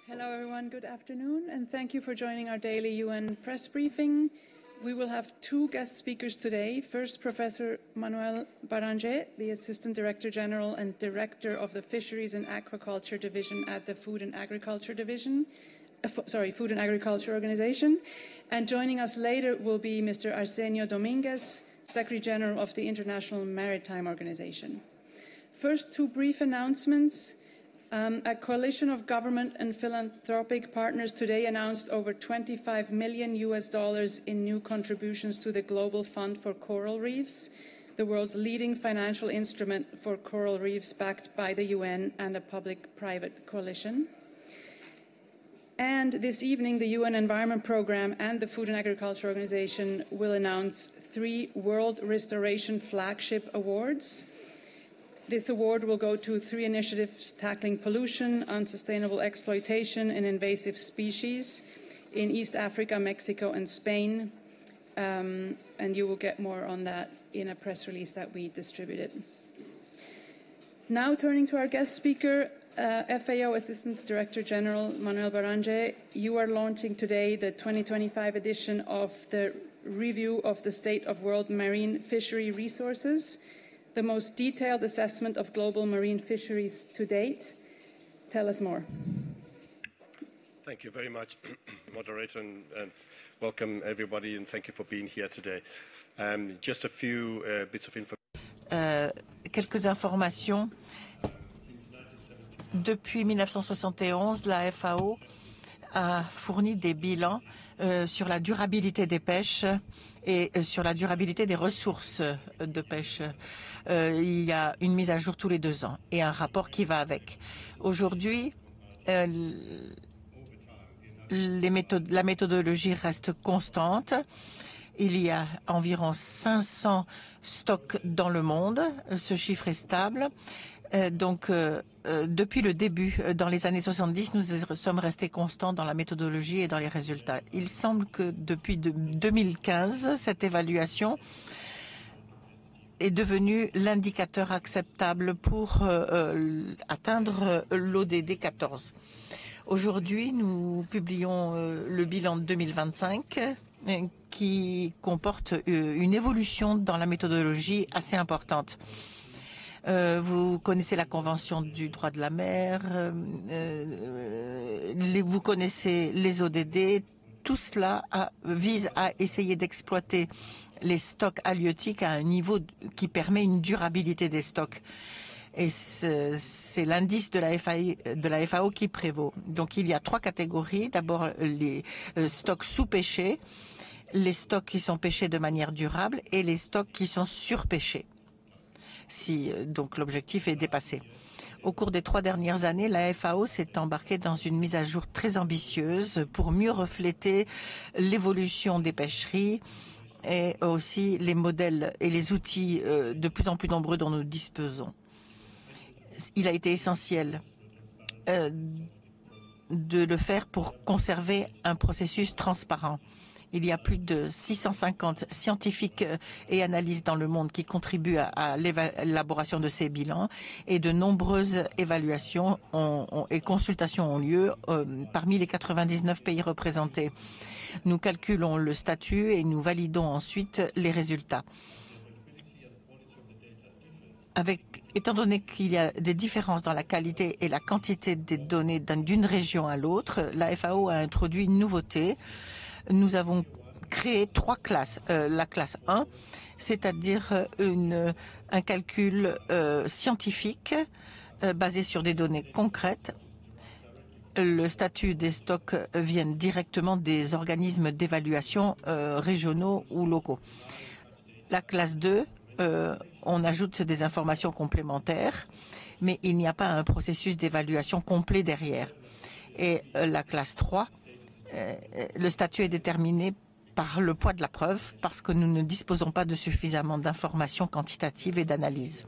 Hello everyone, good afternoon, and thank you for joining our daily UN press briefing. We will have two guest speakers today. First, Professor Manuel Baranje, the Assistant Director General and Director of the Fisheries and Aquaculture Division at the Food and Agriculture Organization. And joining us later will be Mr. Arsenio Dominguez, Secretary General of the International Maritime Organization. First, two brief announcements. A coalition of government and philanthropic partners today announced over $25 million in new contributions to the Global Fund for Coral Reefs, the world's leading financial instrument for coral reefs backed by the UN and a public-private coalition. And this evening, the UN Environment Programme and the Food and Agriculture Organization will announce 3 World Restoration Flagship Awards. This award will go to 3 initiatives tackling pollution, unsustainable exploitation, and invasive species in East Africa, Mexico, and Spain. And you will get more on that in a press release that we distributed. Now turning to our guest speaker, FAO Assistant Director General Manuel Baranje, you are launching today the 2025 edition of the Review of the State of World Marine Fishery Resources, the most detailed assessment of global marine fisheries to date. Tell us more. Thank you very much, moderator, and welcome everybody, and thank you for being here today. Just a few bits of information. Quelques informations. Depuis 1971, la FAO a fourni des bilans sur la durabilité des pêches et sur la durabilité des ressources de pêche. Il y a une mise à jour tous les 2 ans et un rapport qui va avec. Aujourd'hui, la méthodologie reste constante. Il y a environ 500 stocks dans le monde. Ce chiffre est stable. Depuis le début, dans les années 70, nous sommes restés constants dans la méthodologie et dans les résultats. Il semble que depuis 2015, cette évaluation est devenue l'indicateur acceptable pour atteindre l'ODD 14. Aujourd'hui, nous publions le bilan de 2025 qui comporte une évolution dans la méthodologie assez importante. Vous connaissez la Convention du droit de la mer, vous connaissez les ODD. Tout cela vise à essayer d'exploiter les stocks halieutiques à un niveau qui permet une durabilité des stocks. Et c'est l'indice de la FAO qui prévaut. Donc il y a 3 catégories. D'abord les stocks sous-pêchés, les stocks qui sont pêchés de manière durable et les stocks qui sont surpêchés, si donc l'objectif est dépassé. Au cours des 3 dernières années, la FAO s'est embarquée dans une mise à jour très ambitieuse pour mieux refléter l'évolution des pêcheries et aussi les modèles et les outils de plus en plus nombreux dont nous disposons. Il a été essentiel de le faire pour conserver un processus transparent. Il y a plus de 650 scientifiques et analystes dans le monde qui contribuent à l'élaboration de ces bilans et de nombreuses évaluations et consultations ont lieu parmi les 99 pays représentés. Nous calculons le statut et nous validons ensuite les résultats. Étant donné qu'il y a des différences dans la qualité et la quantité des données d'une région à l'autre, la FAO a introduit une nouveauté. Nous avons créé 3 classes. La classe 1, c'est-à-dire un calcul scientifique basé sur des données concrètes. Le statut des stocks vient directement des organismes d'évaluation régionaux ou locaux. La classe 2, on ajoute des informations complémentaires, mais il n'y a pas un processus d'évaluation complet derrière. Et la classe 3, le statut est déterminé par le poids de la preuve parce que nous ne disposons pas de suffisamment d'informations quantitatives et d'analyses.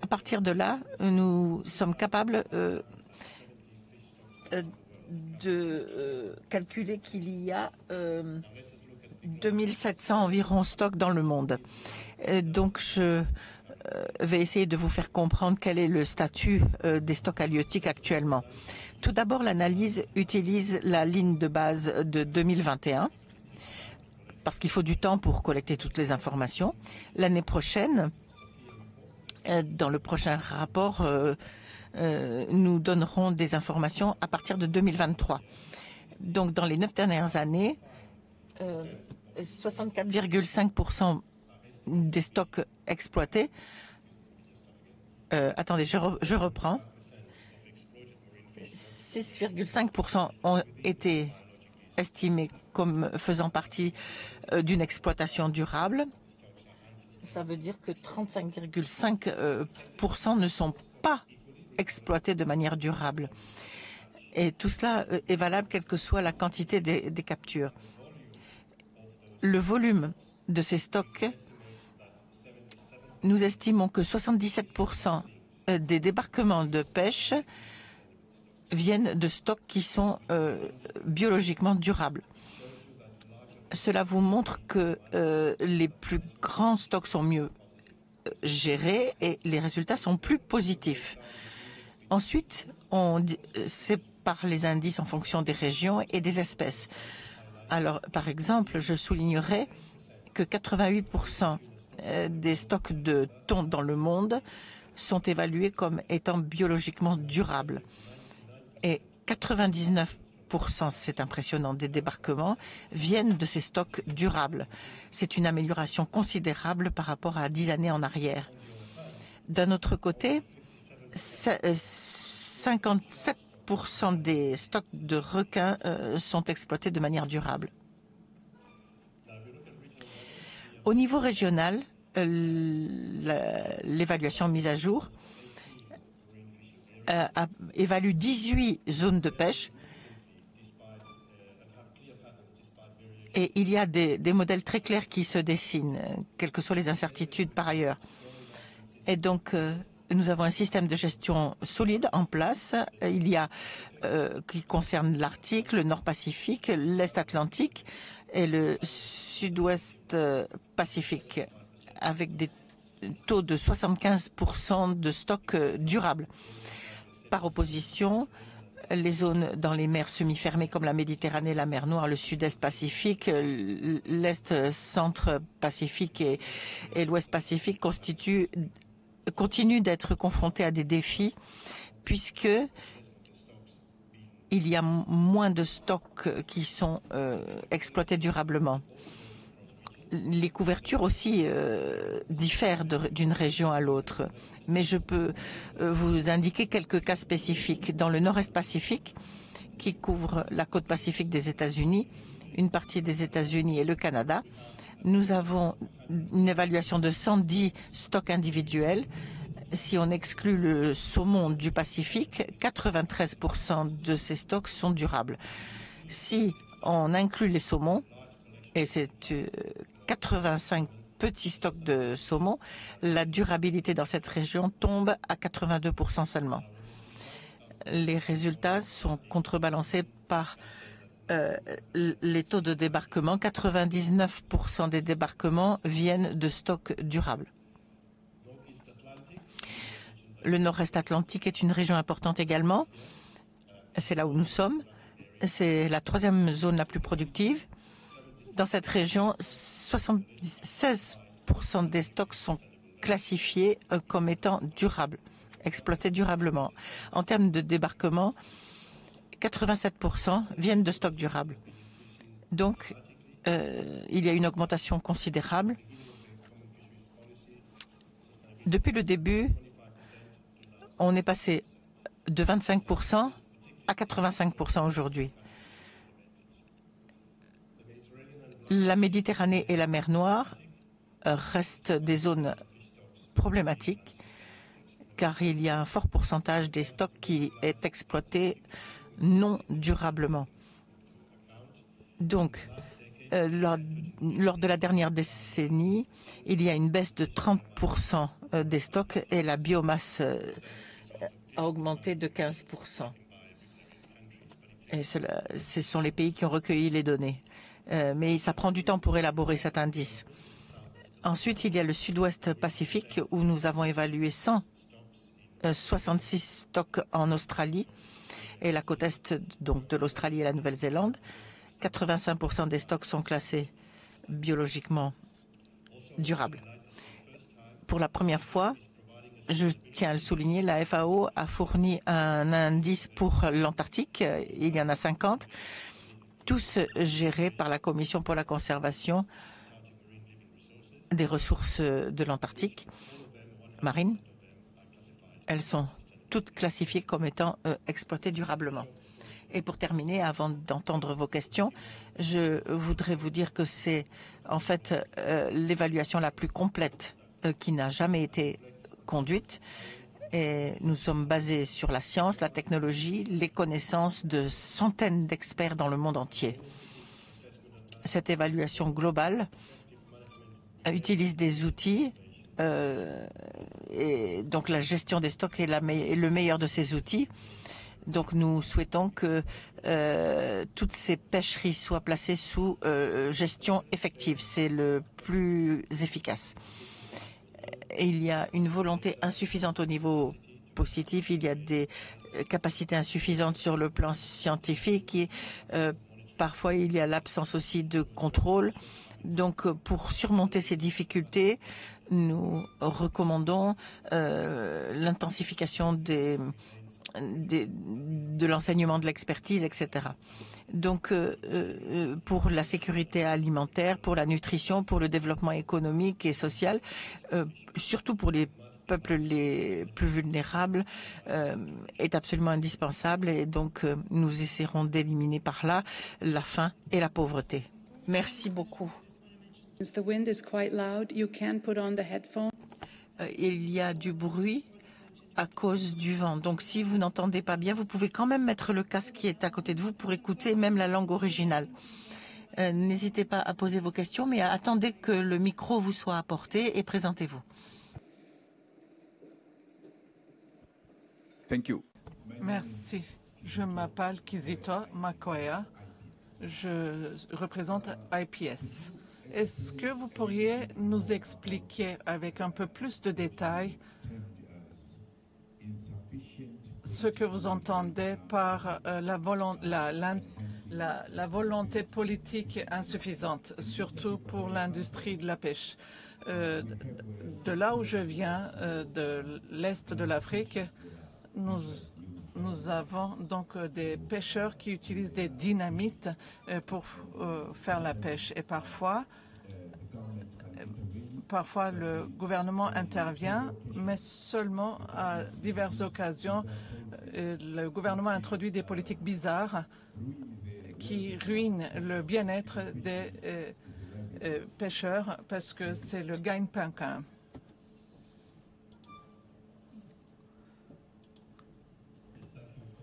À partir de là, nous sommes capables de calculer qu'il y a 2700 environ stocks dans le monde. Donc je vais essayer de vous faire comprendre quel est le statut des stocks halieutiques actuellement. Tout d'abord, l'analyse utilise la ligne de base de 2021 parce qu'il faut du temps pour collecter toutes les informations. L'année prochaine, dans le prochain rapport, nous donnerons des informations à partir de 2023. Donc, dans les 9 dernières années, 64,5% des stocks exploités. Attendez, je reprends. 6,5% ont été estimés comme faisant partie d'une exploitation durable. Ça veut dire que 35,5% ne sont pas exploités de manière durable. Et tout cela est valable quelle que soit la quantité des captures. Le volume de ces stocks, nous estimons que 77% des débarquements de pêche viennent de stocks qui sont biologiquement durables. Cela vous montre que les plus grands stocks sont mieux gérés et les résultats sont plus positifs. Ensuite, on sépare les indices en fonction des régions et des espèces. Alors, par exemple, je soulignerai que 88% des stocks de thon dans le monde sont évalués comme étant biologiquement durables. Et 99%, c'est impressionnant, des débarquements viennent de ces stocks durables. C'est une amélioration considérable par rapport à 10 années en arrière. D'un autre côté, 57% des stocks de requins sont exploités de manière durable. Au niveau régional, l'évaluation mise à jour évalue 18 zones de pêche et il y a des modèles très clairs qui se dessinent, quelles que soient les incertitudes par ailleurs. Et donc, nous avons un système de gestion solide en place. Il y a qui concerne l'Arctique, le Nord-Pacifique, l'Est Atlantique et le Sud-Ouest Pacifique, avec des taux de 75% de stocks durables. Par opposition, les zones dans les mers semi-fermées comme la Méditerranée, la mer Noire, le Sud-Est Pacifique, l'Est Centre-Pacifique et l'Ouest Pacifique continuent d'être confrontés à des défis puisque il y a moins de stocks qui sont exploités durablement. Les couvertures aussi diffèrent d'une région à l'autre, mais je peux vous indiquer quelques cas spécifiques. Dans le Nord-Est Pacifique, qui couvre la côte pacifique des États-Unis, une partie des États-Unis et le Canada, nous avons une évaluation de 110 stocks individuels. Si on exclut le saumon du Pacifique, 93% de ces stocks sont durables. Si on inclut les saumons, et c'est 85 petits stocks de saumon, la durabilité dans cette région tombe à 82% seulement. Les résultats sont contrebalancés par les taux de débarquement. 99% des débarquements viennent de stocks durables. Le Nord-Est Atlantique est une région importante également. C'est là où nous sommes. C'est la troisième zone la plus productive. Dans cette région, 76% des stocks sont classifiés comme étant durables, exploités durablement. En termes de débarquement, 87% viennent de stocks durables. Donc, il y a une augmentation considérable. Depuis le début, on est passé de 25% à 85% aujourd'hui. La Méditerranée et la mer Noire restent des zones problématiques car il y a un fort pourcentage des stocks qui est exploité non durablement. Donc, lors de la dernière décennie, il y a une baisse de 30% des stocks et la biomasse a augmenté de 15%. Et ce sont les pays qui ont recueilli les données. Mais ça prend du temps pour élaborer cet indice. Ensuite, il y a le sud-ouest Pacifique où nous avons évalué 166 stocks en Australie et la côte est donc de l'Australie et la Nouvelle-Zélande. 85% des stocks sont classés biologiquement durables. Pour la première fois, je tiens à le souligner, la FAO a fourni un indice pour l'Antarctique. Il y en a 50, tous gérés par la Commission pour la conservation des ressources de l'Antarctique marine. Elles sont toutes classifiées comme étant exploitées durablement. Et pour terminer, avant d'entendre vos questions, je voudrais vous dire que c'est en fait l'évaluation la plus complète qui n'a jamais été conduite. Et nous sommes basés sur la science, la technologie, les connaissances de centaines d'experts dans le monde entier. Cette évaluation globale utilise des outils et donc la gestion des stocks est le meilleur de ces outils. Donc nous souhaitons que toutes ces pêcheries soient placées sous gestion effective. C'est le plus efficace. Et il y a une volonté insuffisante au niveau positif. Il y a des capacités insuffisantes sur le plan scientifique. Et, parfois, il y a l'absence aussi de contrôle. Donc, pour surmonter ces difficultés, nous recommandons l'intensification de l'enseignement de l'expertise, etc. Donc, pour la sécurité alimentaire, pour la nutrition, pour le développement économique et social, surtout pour les peuples les plus vulnérables, est absolument indispensable. Et donc, nous essaierons d'éliminer par là la faim et la pauvreté. Merci beaucoup. Il y a du bruit à cause du vent. Donc, si vous n'entendez pas bien, vous pouvez quand même mettre le casque qui est à côté de vous pour écouter même la langue originale. N'hésitez pas à poser vos questions, mais attendez que le micro vous soit apporté et présentez-vous. Thank you. Merci. Je m'appelle Kizito Makoya. Je représente IPS. Est-ce que vous pourriez nous expliquer avec un peu plus de détails ce que vous entendez par la volonté politique insuffisante, surtout pour l'industrie de la pêche? De là où je viens, de l'Est de l'Afrique, nous avons donc des pêcheurs qui utilisent des dynamites pour faire la pêche. Et parfois, le gouvernement intervient, mais seulement à diverses occasions. Le gouvernement introduit des politiques bizarres qui ruinent le bien-être des pêcheurs parce que c'est le gagne-pain.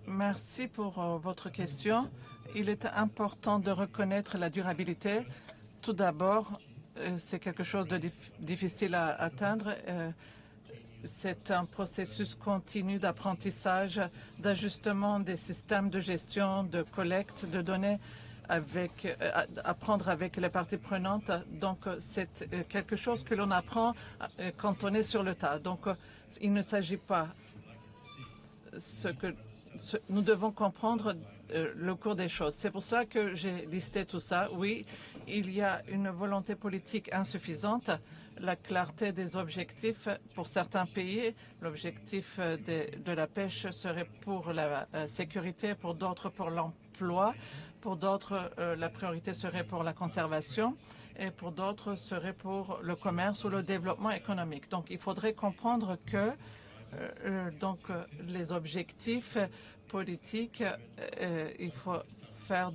Merci pour votre question. Il est important de reconnaître la durabilité. Tout d'abord, c'est quelque chose de difficile à atteindre. C'est un processus continu d'apprentissage, d'ajustement des systèmes de gestion, de collecte de données, apprendre avec les parties prenantes. Donc, c'est quelque chose que l'on apprend quand on est sur le tas. Donc, il ne s'agit pas nous devons comprendre le cours des choses. C'est pour cela que j'ai listé tout ça. Oui, il y a une volonté politique insuffisante, la clarté des objectifs pour certains pays. L'objectif de la pêche serait pour la sécurité, pour d'autres pour l'emploi, pour d'autres la priorité serait pour la conservation et pour d'autres serait pour le commerce ou le développement économique. Donc il faudrait comprendre que les objectifs politiques, il faut faire,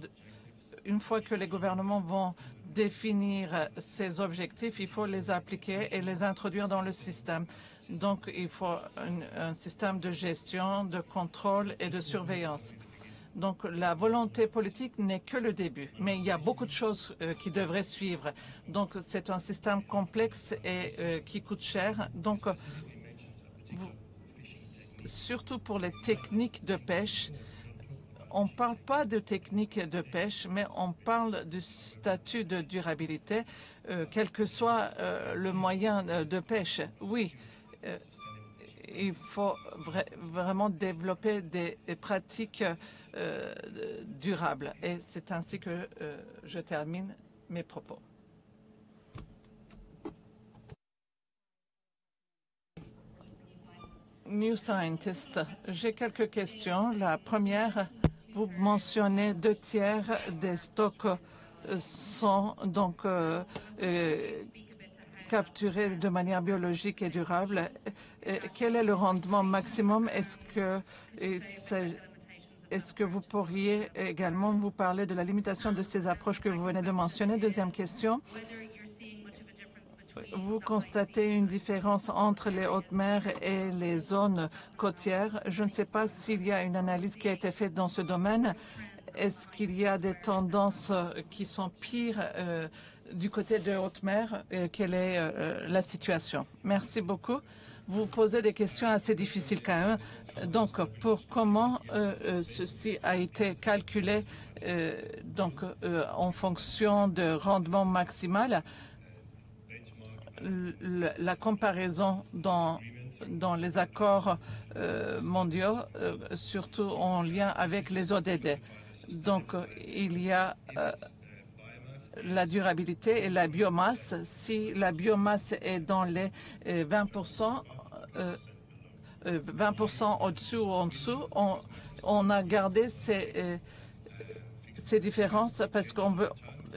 une fois que les gouvernements vont définir ces objectifs, il faut les appliquer et les introduire dans le système. Donc, il faut un système de gestion, de contrôle et de surveillance. Donc, la volonté politique n'est que le début, mais il y a beaucoup de choses qui devraient suivre. Donc, c'est un système complexe et qui coûte cher. Donc, surtout pour les techniques de pêche, on ne parle pas de technique de pêche, mais on parle du statut de durabilité, quel que soit le moyen de pêche. Oui, il faut vraiment développer des pratiques durables. Et c'est ainsi que je termine mes propos. New Scientist, j'ai quelques questions. La première, vous mentionnez 2/3 des stocks sont donc capturés de manière biologique et durable. Quel est le rendement maximum? Est-ce que vous pourriez également vous parler de la limitation de ces approches que vous venez de mentionner? Deuxième question. Vous constatez une différence entre les hautes mers et les zones côtières. Je ne sais pas s'il y a une analyse qui a été faite dans ce domaine. Est-ce qu'il y a des tendances qui sont pires du côté de haute mer? Quelle est la situation? Merci beaucoup. Vous posez des questions assez difficiles quand même. Donc, pour comment ceci a été calculé en fonction de rendement maximal? La comparaison dans les accords mondiaux, surtout en lien avec les ODD. Donc, il y a la durabilité et la biomasse. Si la biomasse est dans les 20%, 20% au-dessus ou en dessous, on a gardé ces différences parce qu'on veut.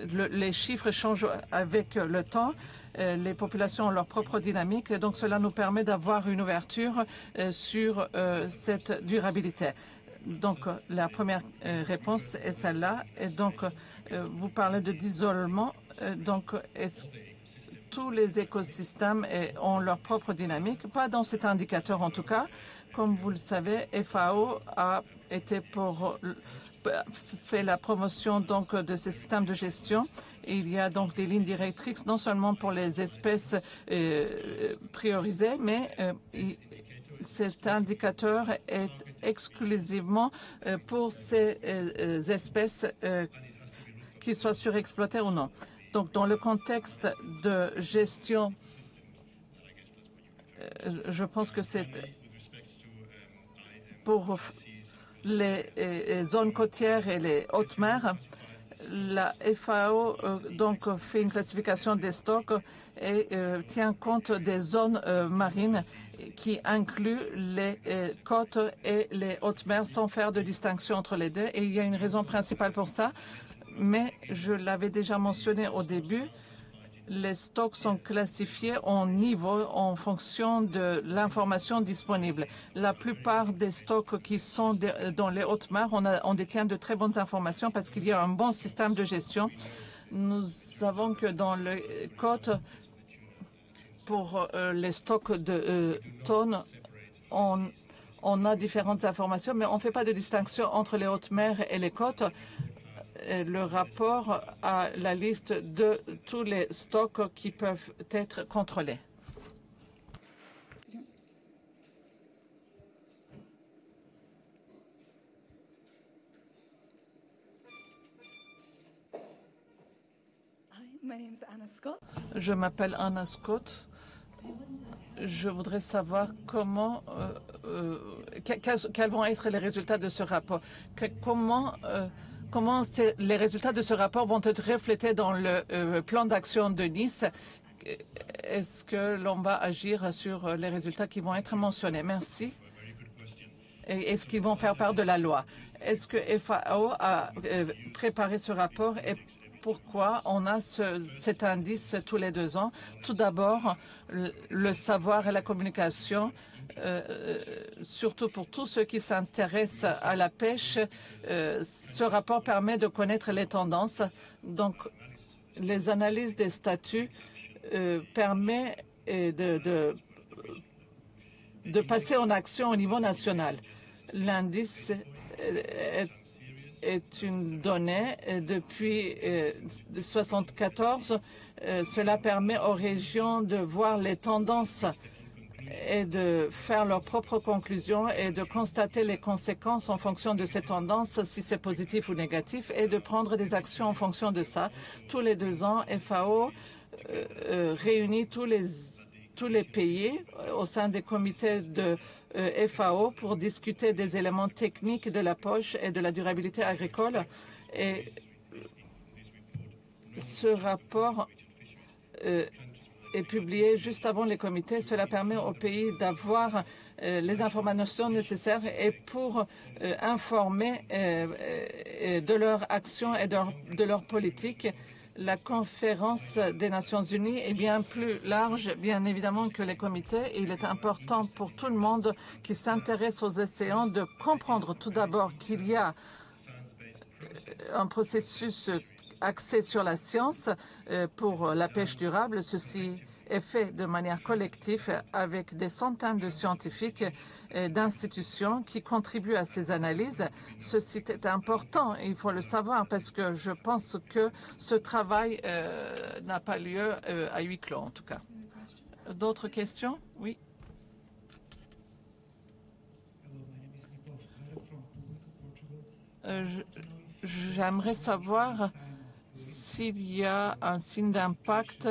Les chiffres changent avec le temps. Les populations ont leur propre dynamique, et donc cela nous permet d'avoir une ouverture sur cette durabilité. Donc, la première réponse est celle-là. Et donc, vous parlez d'isolement. Donc, tous les écosystèmes ont leur propre dynamique, pas dans cet indicateur en tout cas. Comme vous le savez, FAO a été fait la promotion donc de ces systèmes de gestion. Et il y a donc des lignes directrices non seulement pour les espèces priorisées, mais cet indicateur est exclusivement pour ces espèces qui soient surexploitées ou non. Donc, dans le contexte de gestion, je pense que c'est pour les zones côtières et les hautes mers. La FAO donc fait une classification des stocks et tient compte des zones marines qui inclut les côtes et les hautes mers sans faire de distinction entre les deux. Et il y a une raison principale pour ça, mais je l'avais déjà mentionné au début. Les stocks sont classifiés en niveau en fonction de l'information disponible. La plupart des stocks qui sont dans les hautes mers, on détient de très bonnes informations parce qu'il y a un bon système de gestion. Nous savons que dans les côtes, pour les stocks de tonnes, on a différentes informations, mais on ne fait pas de distinction entre les hautes mers et les côtes. Le rapport a la liste de tous les stocks qui peuvent être contrôlés. Je m'appelle Anna Scott. Je voudrais savoir comment, quels vont être les résultats de ce rapport. Comment les résultats de ce rapport vont être reflétés dans le plan d'action de Nice? Est-ce que l'on va agir sur les résultats qui vont être mentionnés? Merci. Et est-ce qu'ils vont faire part de la loi? Est-ce que FAO a préparé ce rapport et pourquoi on a cet indice tous les 2 ans? Tout d'abord, le savoir et la communication. Surtout pour tous ceux qui s'intéressent à la pêche, ce rapport permet de connaître les tendances. Donc, les analyses des statuts permettent de passer en action au niveau national. L'indice est une donnée depuis 1974. Cela permet aux régions de voir les tendances et de faire leurs propres conclusions et de constater les conséquences en fonction de ces tendances, si c'est positif ou négatif, et de prendre des actions en fonction de ça. Tous les 2 ans, FAO réunit tous les pays au sein des comités de FAO pour discuter des éléments techniques de la poche et de la durabilité agricole. Et ce rapport est publié juste avant les comités. Cela permet aux pays d'avoir les informations nécessaires et pour informer de leur action et de leur politique. La conférence des Nations Unies est bien plus large, bien évidemment, que les comités. Il est important pour tout le monde qui s'intéresse aux océans de comprendre tout d'abord qu'il y a un processus axé sur la science pour la pêche durable. Ceci est fait de manière collective avec des centaines de scientifiques et d'institutions qui contribuent à ces analyses. Ceci est important, il faut le savoir, parce que je pense que ce travail n'a pas lieu à huis clos, en tout cas. D'autres questions? Oui. J'aimerais savoir s'il y a un signe d'impact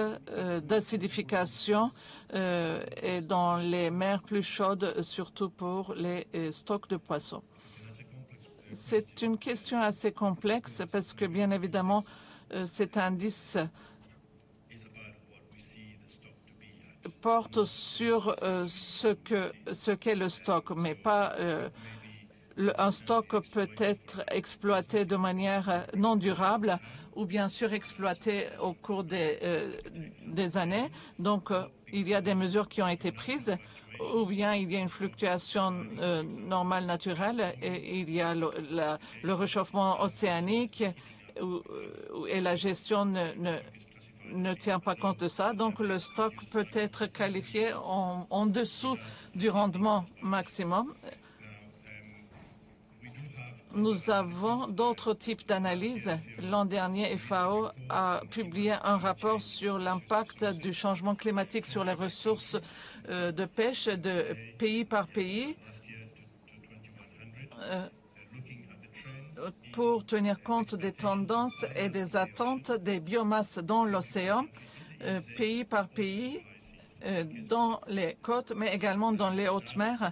d'acidification et dans les mers plus chaudes, surtout pour les stocks de poissons. C'est une question assez complexe parce que, bien évidemment, cet indice porte sur ce qu'est le stock, mais pas un stock peut être exploité de manière non durable ou bien surexploité au cours des années. Donc, il y a des mesures qui ont été prises ou bien il y a une fluctuation normale naturelle et il y a le réchauffement océanique et la gestion ne tient pas compte de ça. Donc, le stock peut être qualifié en dessous du rendement maximum. Nous avons d'autres types d'analyses. L'an dernier, FAO a publié un rapport sur l'impact du changement climatique sur les ressources de pêche de pays par pays pour tenir compte des tendances et des attentes des biomasses dans l'océan, pays par pays, dans les côtes, mais également dans les hautes mers.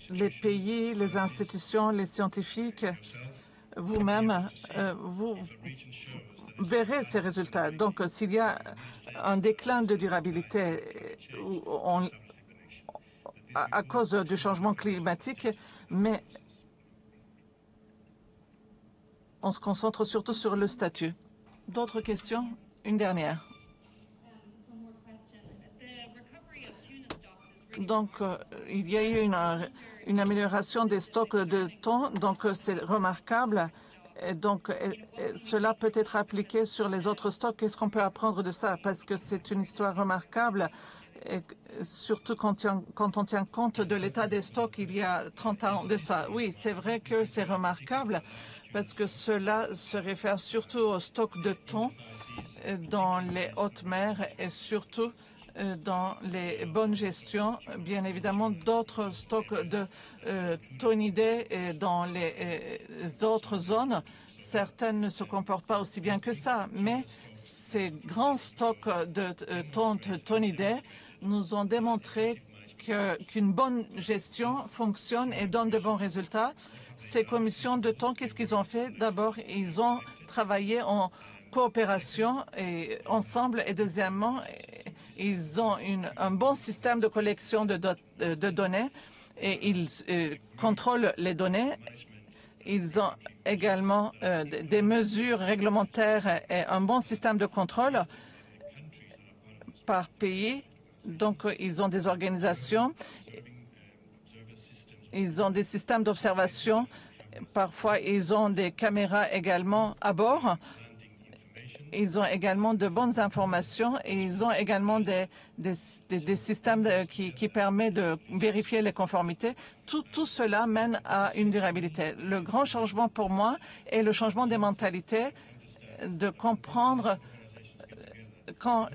Les pays, les institutions, les scientifiques, vous-même, vous verrez ces résultats. Donc, s'il y a un déclin de durabilité à cause du changement climatique, mais on se concentre surtout sur le statut. D'autres questions? Une dernière. Donc, il y a eu une amélioration des stocks de thon, donc c'est remarquable. Et donc, cela peut être appliqué sur les autres stocks. Qu'est-ce qu'on peut apprendre de ça? Parce que c'est une histoire remarquable, et surtout quand on tient compte de l'état des stocks il y a 30 ans de ça. Oui, c'est vrai que c'est remarquable, parce que cela se réfère surtout aux stocks de thon dans les hautes mers et surtout dans les bonnes gestions, bien évidemment, d'autres stocks de thonidés dans les autres zones. Certaines ne se comportent pas aussi bien que ça, mais ces grands stocks de thonidés nous ont démontré qu'une bonne gestion fonctionne et donne de bons résultats. Ces commissions de thon, qu'est-ce qu'ils ont fait? D'abord, ils ont travaillé en coopération et ensemble, et deuxièmement, ils ont un bon système de collection de données et ils contrôlent les données. Ils ont également des mesures réglementaires et un bon système de contrôle par pays. Donc, ils ont des organisations, ils ont des systèmes d'observation. Parfois, ils ont des caméras également à bord. Ils ont également de bonnes informations et ils ont également des systèmes qui permettent de vérifier les conformités. Tout cela mène à une durabilité. Le grand changement pour moi est le changement des mentalités, de comprendre quand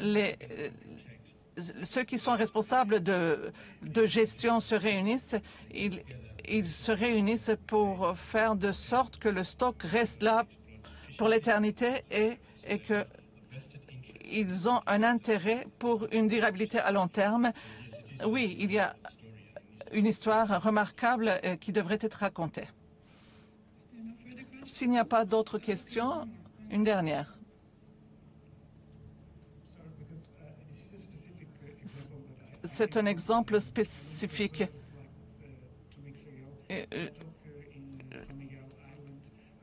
ceux qui sont responsables de gestion se réunissent. Ils se réunissent pour faire de sorte que le stock reste là pour l'éternité et qu'ils ont un intérêt pour une durabilité à long terme. Oui, il y a une histoire remarquable qui devrait être racontée. S'il n'y a pas d'autres questions, une dernière. C'est un exemple spécifique.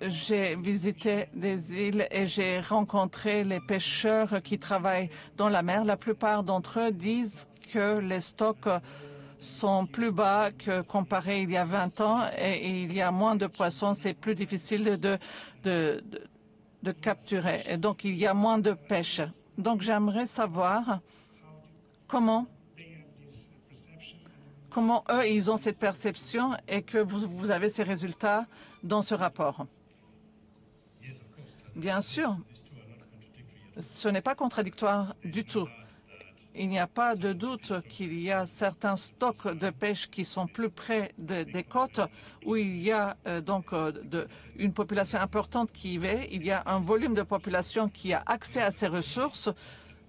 J'ai visité des îles et j'ai rencontré les pêcheurs qui travaillent dans la mer. La plupart d'entre eux disent que les stocks sont plus bas que comparé il y a 20 ans et il y a moins de poissons. C'est plus difficile de capturer. Et donc, il y a moins de pêche. Donc, j'aimerais savoir comment eux, ils ont cette perception et que vous avez ces résultats dans ce rapport. Bien sûr, ce n'est pas contradictoire du tout. Il n'y a pas de doute qu'il y a certains stocks de pêche qui sont plus près des côtes, où il y a une population importante qui y va. Il y a un volume de population qui a accès à ces ressources.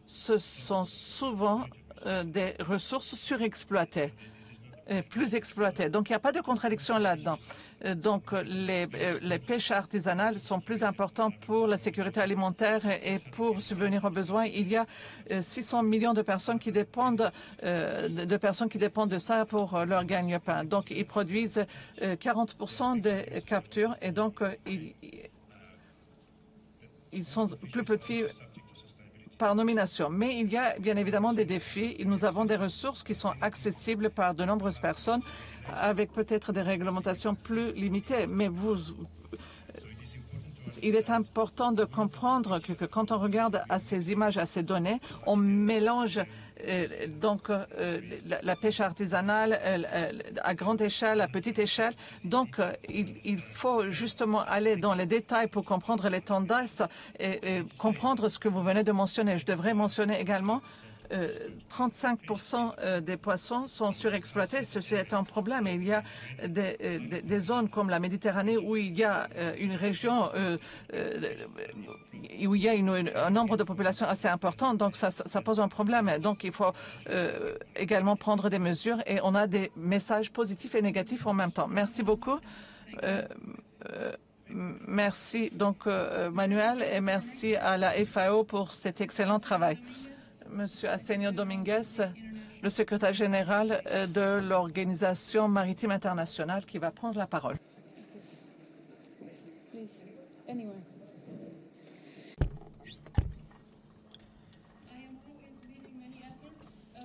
Ce sont souvent des ressources surexploitées. Plus exploitées. Donc, il n'y a pas de contradiction là-dedans. Donc, les pêches artisanales sont plus importantes pour la sécurité alimentaire et pour subvenir aux besoins. Il y a 600 millions de personnes qui dépendent de ça pour leur gagne-pain. Donc, ils produisent 40% des captures et donc ils sont plus petits par nomination. Mais il y a bien évidemment des défis. Nous avons des ressources qui sont accessibles par de nombreuses personnes avec peut-être des réglementations plus limitées. Mais il est important de comprendre que quand on regarde à ces images, à ces données, on mélange la pêche artisanale à grande échelle, à petite échelle. Donc, il faut justement aller dans les détails pour comprendre les tendances et comprendre ce que vous venez de mentionner. Je devrais mentionner également 35% des poissons sont surexploités. Ceci est un problème. Et il y a des zones comme la Méditerranée où il y a une région où il y a un nombre de populations assez important. Donc, ça pose un problème. Donc, il faut également prendre des mesures et on a des messages positifs et négatifs en même temps. Merci beaucoup. Merci donc Manuel et merci à la FAO pour cet excellent travail. Monsieur Arsenio Dominguez, le secrétaire général de l'Organisation maritime internationale, qui va prendre la parole.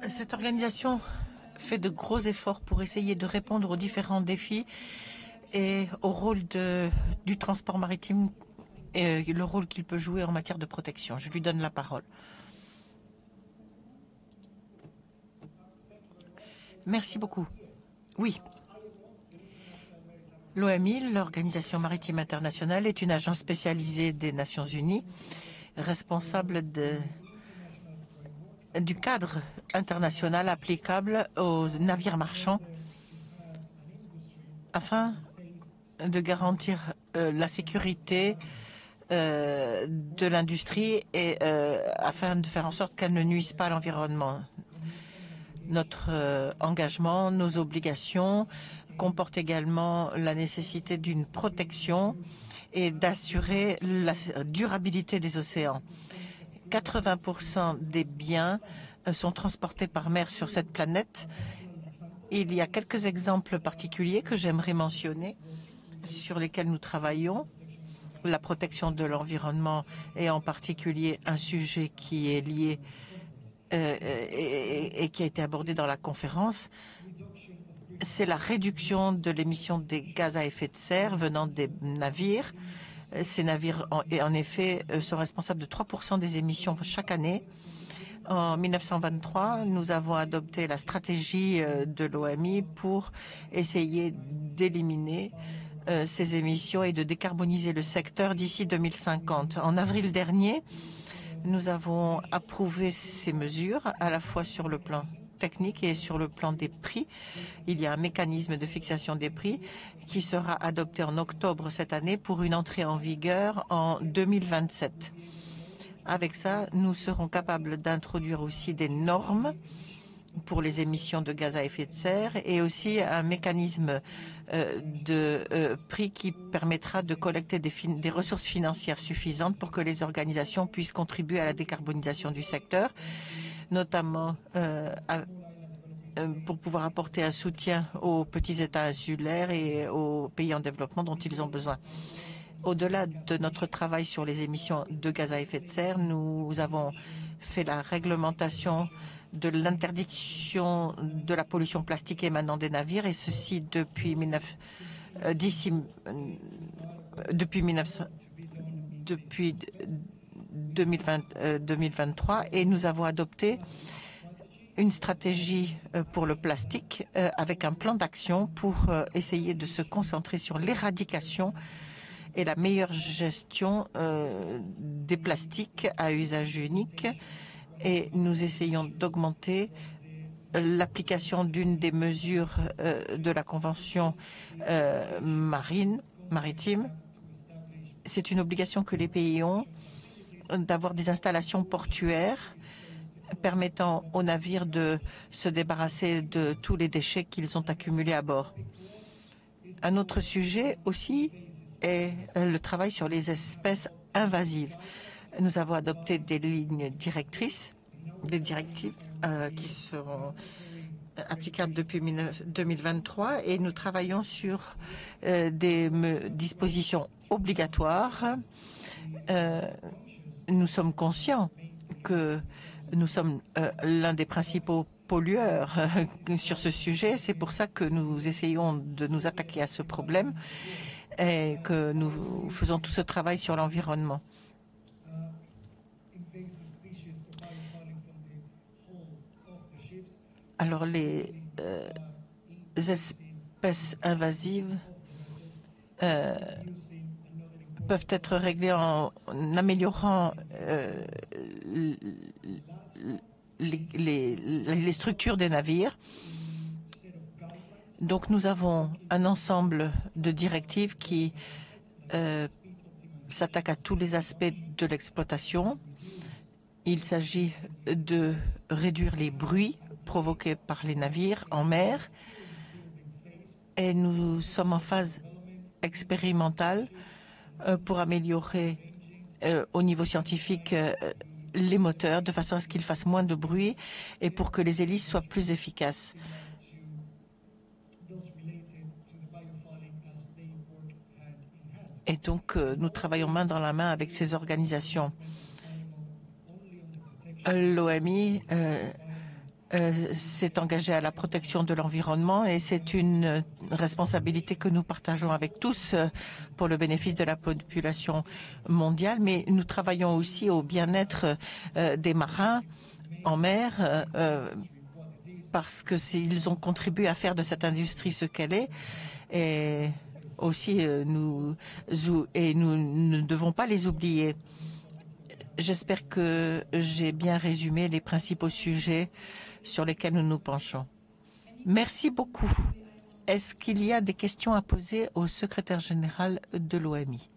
Cette organisation fait de gros efforts pour essayer de répondre aux différents défis et au rôle du transport maritime et le rôle qu'il peut jouer en matière de protection. Je lui donne la parole. Merci beaucoup. Oui. L'OMI, l'Organisation maritime internationale, est une agence spécialisée des Nations unies, responsable du cadre international applicable aux navires marchands afin de garantir la sécurité de l'industrie et afin de faire en sorte qu'elle ne nuise pas à l'environnement. Notre engagement, nos obligations comportent également la nécessité d'une protection et d'assurer la durabilité des océans. 80% des biens sont transportés par mer sur cette planète. Il y a quelques exemples particuliers que j'aimerais mentionner sur lesquels nous travaillons. La protection de l'environnement est en particulier un sujet qui est lié et qui a été abordé dans la conférence. C'est la réduction de l'émission des gaz à effet de serre venant des navires. Ces navires, en effet, sont responsables de 3% des émissions chaque année. En 1923, nous avons adopté la stratégie de l'OMI pour essayer d'éliminer ces émissions et de décarboniser le secteur d'ici 2050. En avril dernier, Nous avons approuvé ces mesures à la fois sur le plan technique et sur le plan des prix. Il y a un mécanisme de fixation des prix qui sera adopté en octobre cette année pour une entrée en vigueur en 2027. Avec ça, nous serons capables d'introduire aussi des normes pour les émissions de gaz à effet de serre et aussi un mécanisme de prix qui permettra de collecter des ressources financières suffisantes pour que les organisations puissent contribuer à la décarbonisation du secteur, notamment pour pouvoir apporter un soutien aux petits États insulaires et aux pays en développement dont ils ont besoin. Au-delà de notre travail sur les émissions de gaz à effet de serre, nous avons fait la réglementation de l'interdiction de la pollution plastique émanant des navires, et ceci depuis 2023, et nous avons adopté une stratégie pour le plastique avec un plan d'action pour essayer de se concentrer sur l'éradication et la meilleure gestion des plastiques à usage unique. Et nous essayons d'augmenter l'application d'une des mesures de la Convention maritime. C'est une obligation que les pays ont d'avoir des installations portuaires permettant aux navires de se débarrasser de tous les déchets qu'ils ont accumulés à bord. Un autre sujet aussi est le travail sur les espèces invasives. Nous avons adopté des lignes directrices, des directives qui seront applicables depuis 2023, et nous travaillons sur des dispositions obligatoires. Nous sommes conscients que nous sommes l'un des principaux pollueurs sur ce sujet. C'est pour ça que nous essayons de nous attaquer à ce problème et que nous faisons tout ce travail sur l'environnement. Alors, les espèces invasives peuvent être réglées en améliorant les structures des navires. Donc, nous avons un ensemble de directives qui s'attaquent à tous les aspects de l'exploitation. Il s'agit de réduire les bruits provoqués par les navires en mer, et nous sommes en phase expérimentale pour améliorer au niveau scientifique les moteurs de façon à ce qu'ils fassent moins de bruit et pour que les hélices soient plus efficaces. Et donc, nous travaillons main dans la main avec ces organisations. L'OMI s'est engagé à la protection de l'environnement, et c'est une responsabilité que nous partageons avec tous pour le bénéfice de la population mondiale. Mais nous travaillons aussi au bien-être des marins en mer parce que ils ont contribué à faire de cette industrie ce qu'elle est. Et aussi, nous ne devons pas les oublier. J'espère que j'ai bien résumé les principaux sujets sur lesquels nous nous penchons. Merci beaucoup. Est-ce qu'il y a des questions à poser au secrétaire général de l'OMI?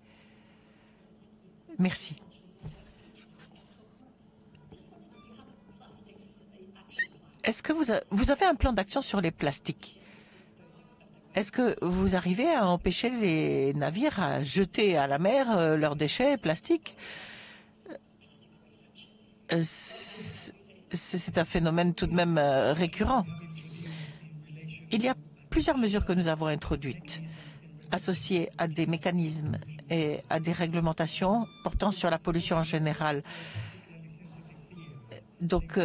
Merci. Est-ce que vous avez un plan d'action sur les plastiques? Est-ce que vous arrivez à empêcher les navires à jeter à la mer leurs déchets plastiques? C'est un phénomène tout de même récurrent. Il y a plusieurs mesures que nous avons introduites, associées à des mécanismes et à des réglementations portant sur la pollution en général. Donc,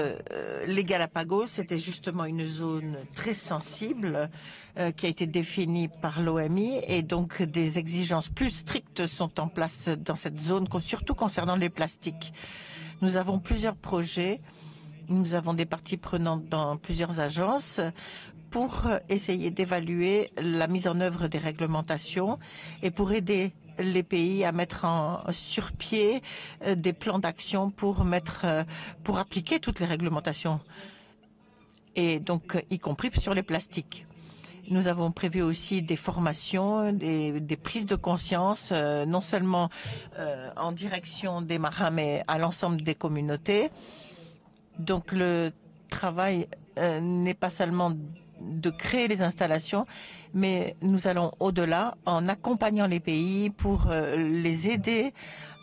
les Galapagos, c'était justement une zone très sensible qui a été définie par l'OMI, et donc des exigences plus strictes sont en place dans cette zone, surtout concernant les plastiques. Nous avons plusieurs projets, nous avons des parties prenantes dans plusieurs agences pour essayer d'évaluer la mise en œuvre des réglementations et pour aider les pays à mettre sur pied des plans d'action pour appliquer toutes les réglementations, et donc y compris sur les plastiques. Nous avons prévu aussi des formations, des prises de conscience, non seulement en direction des marins, mais à l'ensemble des communautés. Donc le travail n'est pas seulement de créer les installations, mais nous allons au-delà en accompagnant les pays pour les aider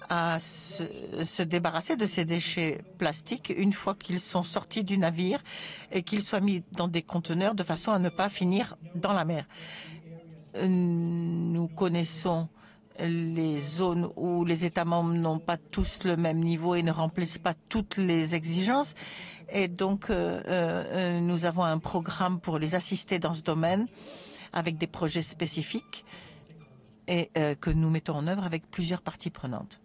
à se débarrasser de ces déchets plastiques une fois qu'ils sont sortis du navire et qu'ils soient mis dans des conteneurs de façon à ne pas finir dans la mer. Nous connaissons les zones où les États membres n'ont pas tous le même niveau et ne remplissent pas toutes les exigences. Et donc, nous avons un programme pour les assister dans ce domaine avec des projets spécifiques et que nous mettons en œuvre avec plusieurs parties prenantes.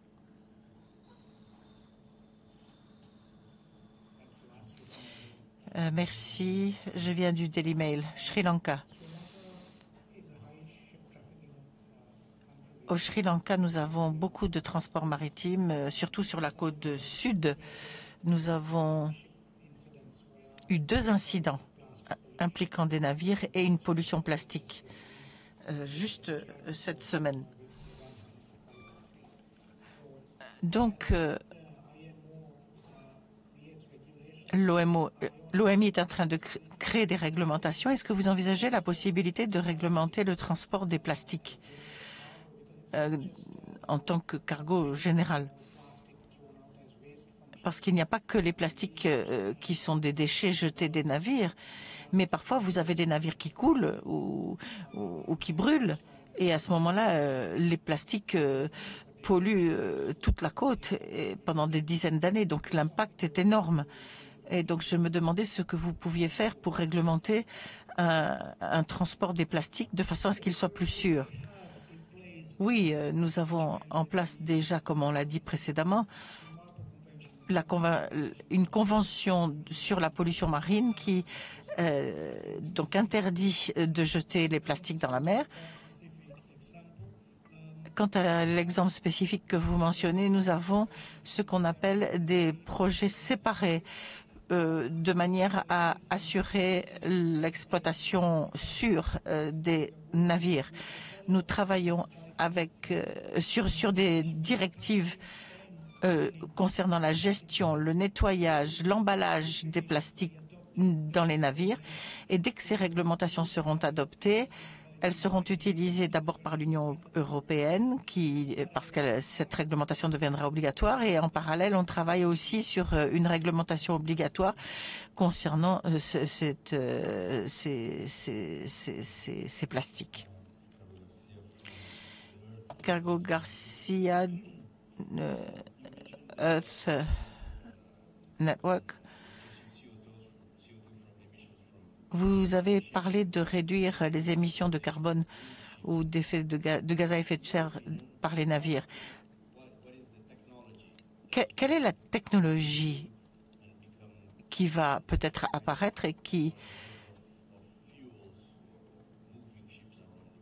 Merci. Je viens du Daily Mail, Sri Lanka. Au Sri Lanka, nous avons beaucoup de transports maritimes, surtout sur la côte sud. Nous avons eu 2 incidents impliquant des navires et une pollution plastique, juste cette semaine. Donc, l'OMI est en train de créer des réglementations. Est-ce que vous envisagez la possibilité de réglementer le transport des plastiques en tant que cargo général? Parce qu'il n'y a pas que les plastiques qui sont des déchets jetés des navires, mais parfois vous avez des navires qui coulent ou qui brûlent. Et à ce moment-là, les plastiques polluent toute la côte pendant des dizaines d'années. Donc l'impact est énorme. Et donc je me demandais ce que vous pouviez faire pour réglementer un transport des plastiques de façon à ce qu'il soit plus sûr. Oui, nous avons en place déjà, comme on l'a dit précédemment, une convention sur la pollution marine qui donc interdit de jeter les plastiques dans la mer. Quant à l'exemple spécifique que vous mentionnez, nous avons ce qu'on appelle des projets séparés de manière à assurer l'exploitation sûre des navires. Nous travaillons sur des directives concernant la gestion, le nettoyage, l'emballage des plastiques dans les navires. Et dès que ces réglementations seront adoptées, elles seront utilisées d'abord par l'Union européenne, parce que cette réglementation deviendra obligatoire. Et en parallèle, on travaille aussi sur une réglementation obligatoire concernant ces plastiques. Cargo Garcia, Earth Network. Vous avez parlé de réduire les émissions de carbone ou de gaz à effet de serre par les navires. Quelle est la technologie qui va peut-être apparaître et qui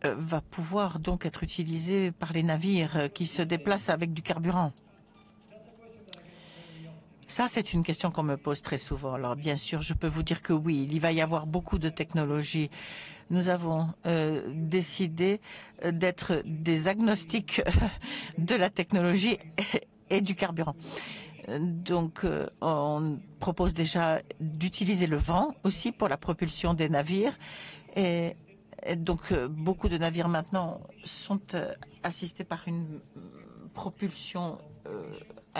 va pouvoir donc être utilisée par les navires qui se déplacent avec du carburant? Ça, c'est une question qu'on me pose très souvent. Alors, bien sûr, je peux vous dire que oui, il va y avoir beaucoup de technologies. Nous avons décidé d'être des agnostiques de la technologie et du carburant. Donc, on propose déjà d'utiliser le vent aussi pour la propulsion des navires. Et donc, beaucoup de navires maintenant sont assistés par une propulsion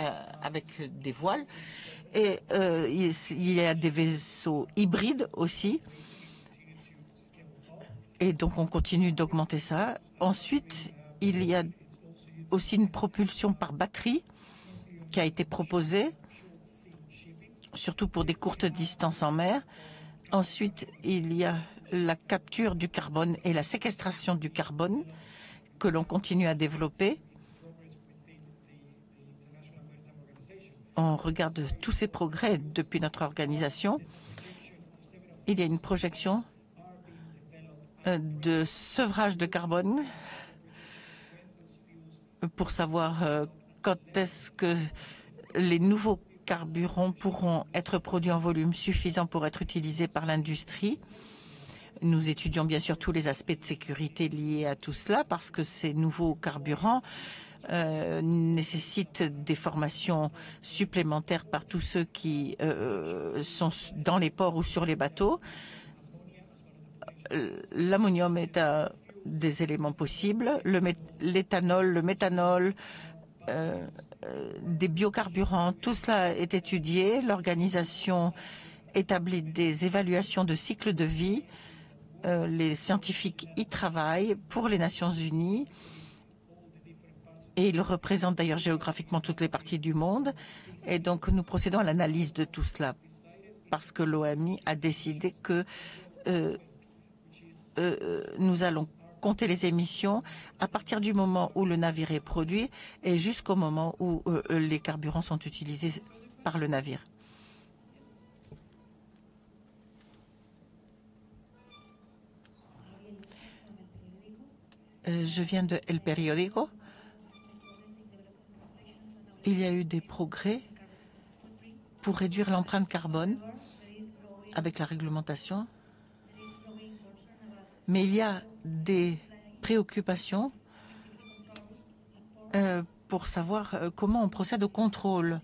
avec des voiles. Et il y a des vaisseaux hybrides aussi. Et donc, on continue d'augmenter ça. Ensuite, il y a aussi une propulsion par batterie qui a été proposée, surtout pour des courtes distances en mer. Ensuite, il y a la capture du carbone et la séquestration du carbone que l'on continue à développer. On regarde tous ces progrès depuis notre organisation. Il y a une projection de sevrage de carbone pour savoir quand est-ce que les nouveaux carburants pourront être produits en volume suffisant pour être utilisés par l'industrie. Nous étudions bien sûr tous les aspects de sécurité liés à tout cela parce que ces nouveaux carburants nécessitent des formations supplémentaires par tous ceux qui sont dans les ports ou sur les bateaux. L'ammonium est un des éléments possibles, l'éthanol, le méthanol, des biocarburants, tout cela est étudié. L'organisation établit des évaluations de cycle de vie. Les scientifiques y travaillent pour les Nations Unies et ils représentent d'ailleurs géographiquement toutes les parties du monde. Et donc nous procédons à l'analyse de tout cela parce que l'OMI a décidé que nous allons compter les émissions à partir du moment où le navire est produit et jusqu'au moment où les carburants sont utilisés par le navire. Je viens de El Periódico. Il y a eu des progrès pour réduire l'empreinte carbone avec la réglementation. Mais il y a des préoccupations pour savoir comment on procède au contrôle.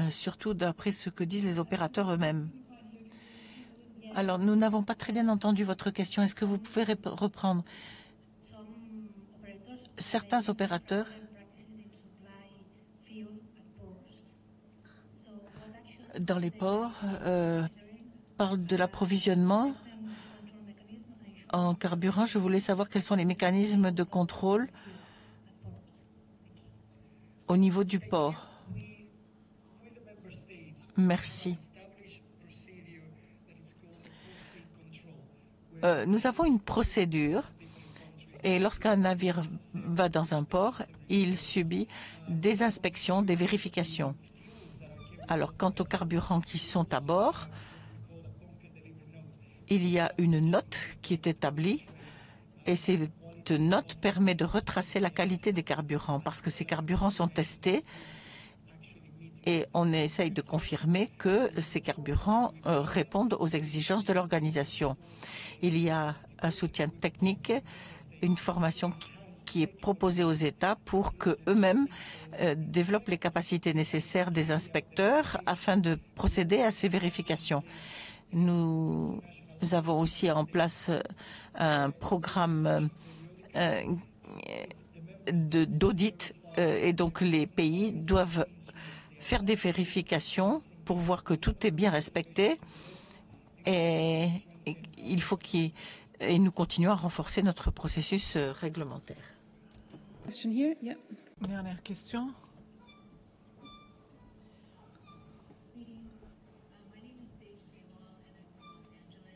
Surtout d'après ce que disent les opérateurs eux-mêmes. Alors, nous n'avons pas très bien entendu votre question. Est-ce que vous pouvez reprendre? Certains opérateurs dans les ports parlent de l'approvisionnement en carburant. Je voulais savoir quels sont les mécanismes de contrôle au niveau du port. Merci. Nous avons une procédure et lorsqu'un navire va dans un port, il subit des inspections, des vérifications. Alors, quant aux carburants qui sont à bord, il y a une note qui est établie et cette note permet de retracer la qualité des carburants parce que ces carburants sont testés et on essaye de confirmer que ces carburants répondent aux exigences de l'organisation. Il y a un soutien technique, une formation qui est proposée aux États pour qu'eux-mêmes développent les capacités nécessaires des inspecteurs afin de procéder à ces vérifications. Nous avons aussi en place un programme d'audit et donc les pays doivent faire des vérifications pour voir que tout est bien respecté et il faut et nous continuons à renforcer notre processus réglementaire. Dernière question.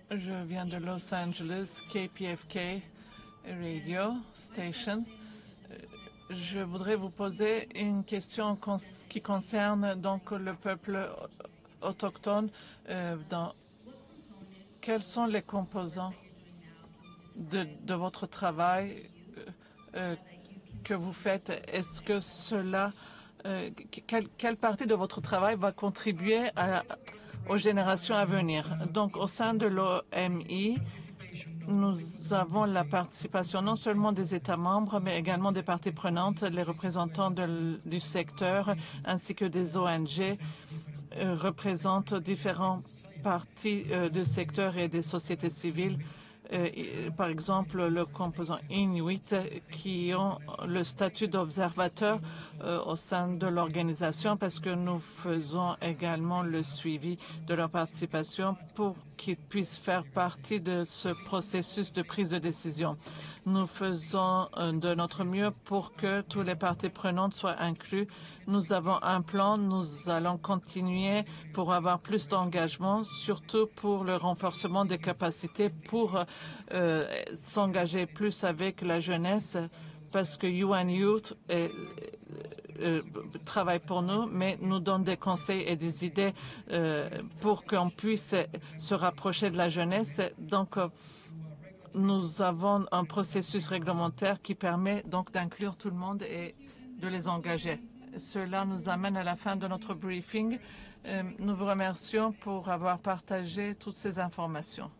Je viens de Los Angeles, KPFK Radio Station. Je voudrais vous poser une question qui concerne donc le peuple autochtone. Quels sont les composants de votre travail que vous faites? Est-ce que cela, quelle partie de votre travail va contribuer aux générations à venir? Donc, au sein de l'OMI, nous avons la participation non seulement des États membres, mais également des parties prenantes, les représentants du secteur, ainsi que des ONG représentent différents parties du secteur et des sociétés civiles. Par exemple, le composant Inuit qui ont le statut d'observateur au sein de l'organisation parce que nous faisons également le suivi de leur participation pour qu'ils puissent faire partie de ce processus de prise de décision. Nous faisons de notre mieux pour que toutes les parties prenantes soient incluses. Nous avons un plan, nous allons continuer pour avoir plus d'engagement, surtout pour le renforcement des capacités pour s'engager plus avec la jeunesse, parce que UN Youth travaille pour nous, mais nous donne des conseils et des idées pour qu'on puisse se rapprocher de la jeunesse. Donc, nous avons un processus réglementaire qui permet donc d'inclure tout le monde et de les engager. Cela nous amène à la fin de notre briefing. Nous vous remercions pour avoir partagé toutes ces informations.